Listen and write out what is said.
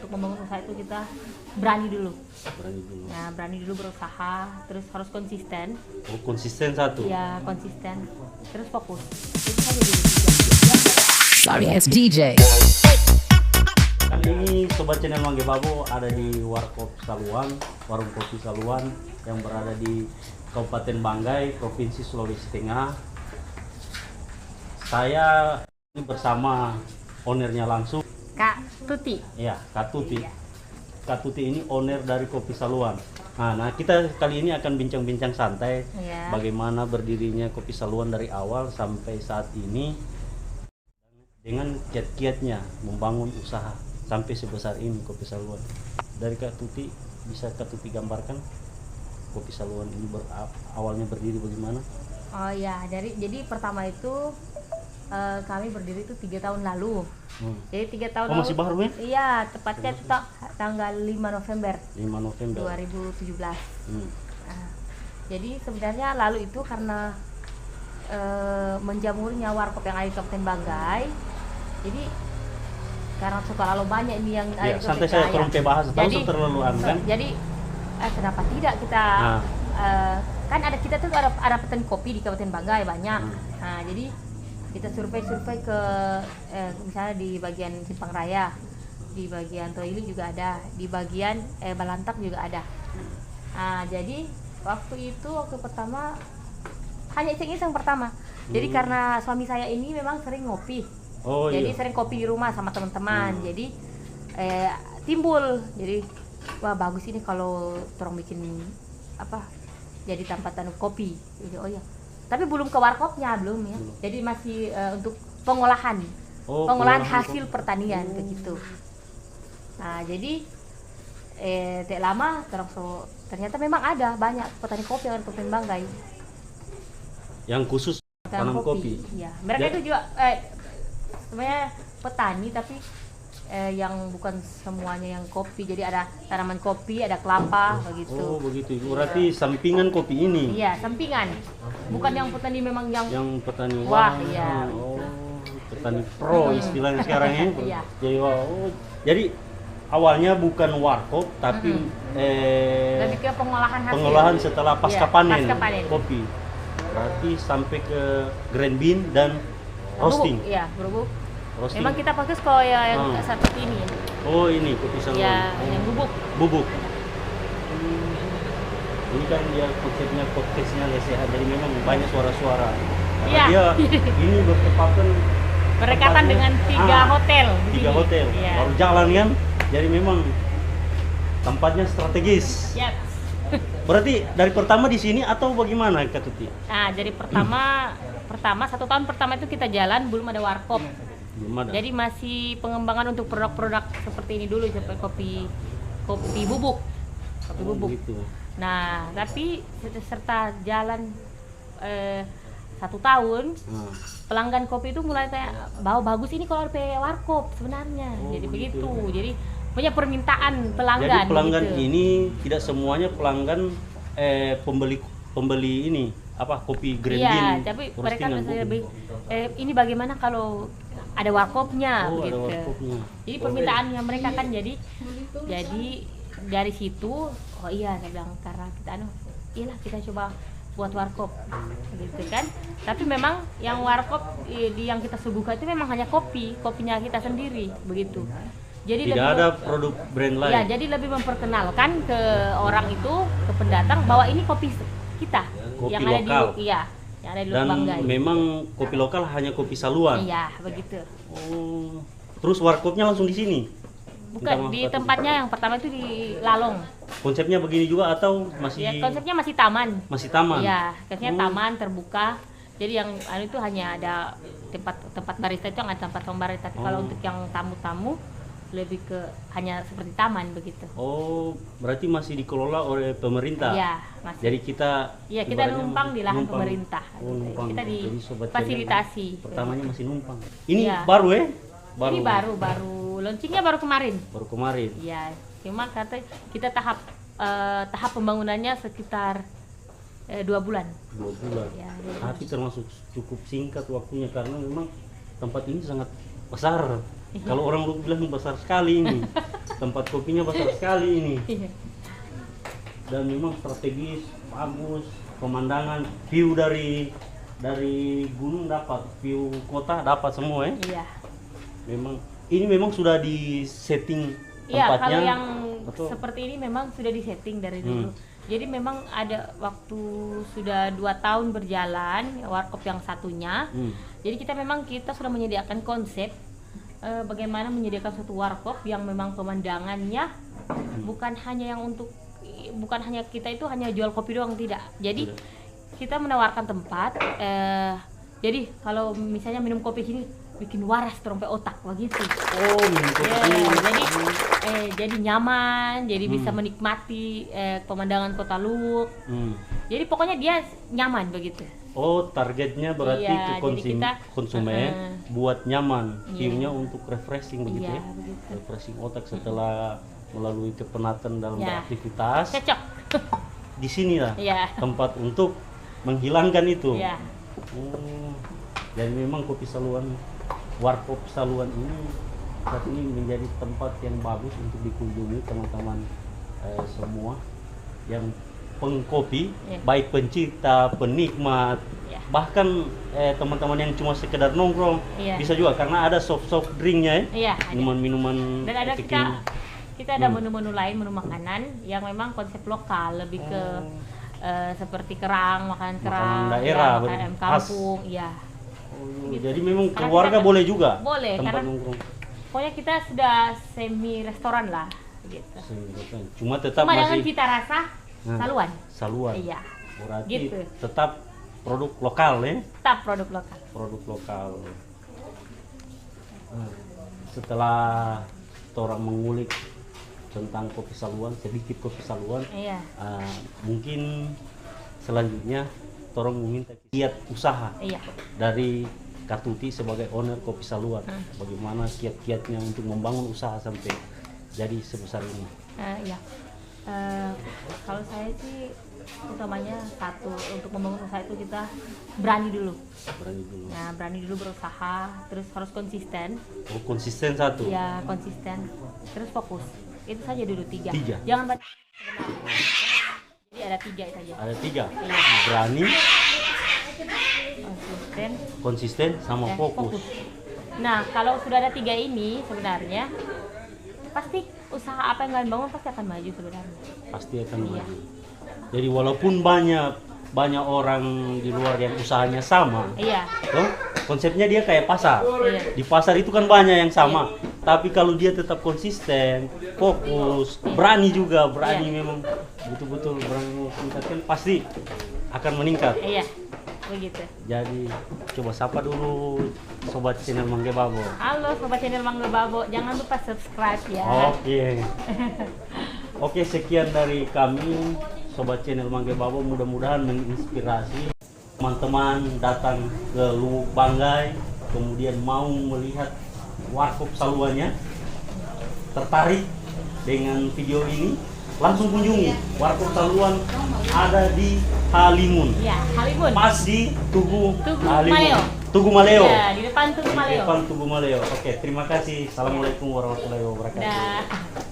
untuk membangun usaha itu kita berani dulu. Berani dulu. Nah, berani dulu berusaha, terus harus konsisten. Oh, konsisten satu. Ya, konsisten. Terus fokus. Itu saja dulu. Sorry, it's DJ. Kali ini Sobat Channel Mangge Babo ada di Warkop Saluan, warung kopi Saluan yang berada di Kabupaten Banggai, Provinsi Sulawesi Tengah. Saya ini bersama ownernya langsung, Kak Tuti. ya, Kak Tuti. Iya. Kak Tuti ini owner dari Kopi Saluan. Nah, kita kali ini akan bincang-bincang santai Iya. bagaimana berdirinya Kopi Saluan dari awal sampai saat ini dengan kiat-kiatnya membangun usaha sampai sebesar ini Kopi Saluan. Dari Kak Tuti, bisa Kak Tuti gambarkan Kopi Saluan ini awalnya berdiri bagaimana? Oh ya, jadi pertama itu kami berdiri itu 3 tahun lalu. Jadi 3 tahun Oh, lalu. masih baru ya? Iya, tepatnya itu tanggal 5 November 5 November 2017. Nah, jadi sebenarnya lalu itu karena menjamurnya warkop yang ada di Kabupaten Banggai. Jadi karena suka lalu banyak ini yang ada Ya, di santai Kabupaten saya tolong Banggai. bahas, tahu Jadi, terlalu kan? Jadi kenapa tidak kita kan ada kita tuh ada petani kopi di Kabupaten Banggai banyak. Nah, jadi kita survei ke misalnya di bagian Simpang Raya, di bagian Toili juga ada, di bagian Balantak juga ada. Nah, jadi waktu pertama hanya iseng-iseng pertama. Jadi karena suami saya ini memang sering ngopi. Oh, Jadi iya. sering kopi di rumah sama teman-teman. Jadi timbul. Jadi wah bagus ini kalau orang bikin jadi tempat tanam kopi. Jadi oh ya. Tapi belum ke warkopnya belum ya. Jadi masih untuk pengolahan. Oh, pengolahan pengolahan hasil pertanian begitu. Nah, jadi tidak lama ternyata memang ada banyak petani kopi yang ada di Kabupaten Banggai. Yang khusus tanam kopi. Iya. Mereka itu juga sebenarnya petani tapi yang bukan semuanya yang kopi. Jadi ada tanaman kopi, ada kelapa begitu. Oh, begitu. Berarti sampingan kopi ini. Iya, sampingan. Bukan yang petani memang yang Petani Wah, iya. Oh, petani pro istilahnya sekarang ya. Iya. Jadi jadi awalnya bukan warkop tapi lebih ke pengolahan hasil. pengolahan setelah pasca Iya, panen pasca panen. kopi. Berarti sampai ke grand bean dan roasting. Bubuk, iya, bubuk. Roasting. Memang kita fokus kalau yang seperti ini. Oh, ini kopi Saluan. Ya, Oh, yang bubuk. bubuk. Ini kan dia konsepnya podcastnya lesehan, jadi memang banyak suara-suara. Karena Iya. dia ini bertepatan Berdekatan tempatnya- dengan 3 hotel. di 3 sini. hotel. Iya. Baru jalan kan. Jadi memang tempatnya strategis. Yap. Berarti dari pertama di sini atau bagaimana Kak Tuti? Nah, jadi pertama 1 tahun pertama itu kita jalan belum ada warkop. Belum ada. Jadi masih pengembangan untuk produk-produk seperti ini dulu, seperti kopi bubuk. Kopi Oh, bubuk. begitu. Nah, tapi serta jalan 1 tahun, pelanggan kopi itu mulai kayak bagus ini kalau ada warkop sebenarnya. Oh, Jadi begitu. begitu. Jadi punya permintaan pelanggan. Jadi pelanggan gitu. ini tidak semuanya pelanggan pembeli ini kopi grand bean. Iya, tapi mereka roasting dan biasanya bubuk. lebih ini bagaimana kalau ada warkopnya Oh, ada begitu. warkopnya. Jadi permintaannya mereka kan jadi dari situ saya bilang karena kita iyalah kita coba buat warkop gitu kan. Tapi memang yang warkop yang kita suguhkan itu memang hanya kopinya kita sendiri begitu. Jadi Tidak ada produk brand lain. ya, jadi lebih memperkenalkan ke orang itu, ke pendatang bahwa ini kopi kita Kopi yang lokal. yang ada di Dan Banggai. memang kopi lokal hanya kopi Saluan. Iya, begitu. Oh. Terus warkopnya langsung di sini. Bukan Minta di maaf, tempatnya yang pertama itu di Lalong. konsepnya begini juga atau masih Ya, konsepnya masih taman. masih taman? Iya, konsepnya taman terbuka. Jadi yang itu hanya ada tempat barista itu ada tempat barista. Tapi kalau untuk yang tamu-tamu lebih ke hanya seperti taman begitu. Oh, berarti masih dikelola oleh pemerintah. Iya, masih. Jadi kita Iya, kita numpang di lahan numpang. pemerintah. Oh, numpang. Kita Jadi sobat difasilitasi. Channel, pertamanya masih numpang. Ini Iya. baru ya? Ini baru launchingnya baru kemarin. Baru kemarin. Iya, cuma kata kita tahap pembangunannya sekitar 2 bulan. 2 bulan. Ya, Tapi termasuk cukup singkat waktunya karena memang tempat ini sangat besar. Kalau orang lu bilang besar sekali ini, tempat kopinya besar sekali ini. Iya. Dan memang strategis, bagus, pemandangan, view dari gunung dapat, view kota dapat semua ya. Iya. Ini memang sudah di setting Iya, tempatnya. kalau yang atau- seperti ini memang sudah disetting dari dulu. Jadi memang ada waktu sudah 2 tahun berjalan warkop yang satunya. Jadi kita sudah menyediakan konsep bagaimana menyediakan suatu warkop yang memang pemandangannya bukan hanya kita itu hanya jual kopi doang, tidak. Jadi kita menawarkan tempat. Jadi kalau misalnya minum kopi sini bikin waras terompe otak begitu. Oh, minum kopi. Jadi nyaman, jadi bisa menikmati pemandangan Kota Luwuk. Jadi pokoknya dia nyaman begitu. Oh, targetnya berarti Iya, ke jadi kita, konsumen buat nyaman, Iya. view-nya untuk refreshing begitu Iya, ya. begitu. Refreshing otak setelah melalui kepenatan dalam Ya. beraktivitas. Cocok. Di sinilah Iya. tempat untuk menghilangkan itu. Iya. Oh, dan memang kopi saluan, warkop saluan ini saat ini menjadi tempat yang bagus untuk dikunjungi teman-teman semua yang pengkopi, Iya. baik pencinta, penikmat, Iya. bahkan teman-teman yang cuma sekedar nongkrong Iya. bisa juga karena ada soft drinknya ya, Iya, ada. minuman-minuman Dan ada kekinian. kita ada menu-menu lain, menu makanan yang memang konsep lokal, lebih ke seperti kerang, makanan kerang, daerah, makanan ayam khas. kampung, iya. Oh, Gitu. jadi memang Karena keluarga kita- boleh juga Boleh, tempat karena nongkrong. pokoknya kita sudah semi restoran lah, gitu. Cuma tetap Cuma dengan masih cita rasa saluan. saluan. Iya. Berarti Gitu. tetap produk lokal ya, Tetap produk lokal. produk lokal. Setelah orang mengulik tentang kopi saluan, sedikit kopi saluan, Iya. mungkin selanjutnya orang meminta kiat usaha Iya. dari Katuti sebagai owner kopi saluan. Bagaimana kiat-kiatnya untuk membangun usaha sampai jadi sebesar ini? Iya. Kalau saya sih utamanya satu, untuk membangun usaha itu kita berani dulu. Berani dulu. Nah, berani dulu berusaha, terus harus konsisten. Oh, konsisten satu. Ya, konsisten. Terus fokus. Itu saja dulu 3. Tiga. Jangan banyak. Jadi ada 3 saja. Ada 3. Iya. Berani, Konsisten, konsisten, sama dan fokus. Nah, kalau sudah ada 3 ini sebenarnya pasti usaha apa yang kalian bangun pasti akan maju sebenarnya. Pasti akan Iya. maju. Jadi walaupun banyak orang di luar yang usahanya sama, Iya. toh, konsepnya dia kayak pasar. Iya. Di pasar itu kan banyak yang sama. Tapi kalau dia tetap konsisten, fokus, berani juga, berani Iya. memang betul-betul berani meningkatkan, pasti akan meningkat. Iya. Begitu. Jadi coba sapa dulu sobat channel Mangga Babo. Halo sobat channel Mangga Babo, jangan lupa subscribe ya. Oke. Oke, sekian dari kami sobat channel Mangga Babo, mudah-mudahan menginspirasi teman-teman datang ke Luwuk Banggai, kemudian mau melihat warkop saluannya, tertarik dengan video ini, langsung kunjungi warkop saluan, ada di Halimun, Iya, Halimun. pas di Tugu Halimun. Maleo. Tugu Maleo. Iya, di depan Tugu Di Maleo. depan Tugu Maleo. Oke, terima kasih. Assalamualaikum warahmatullahi wabarakatuh. Dah.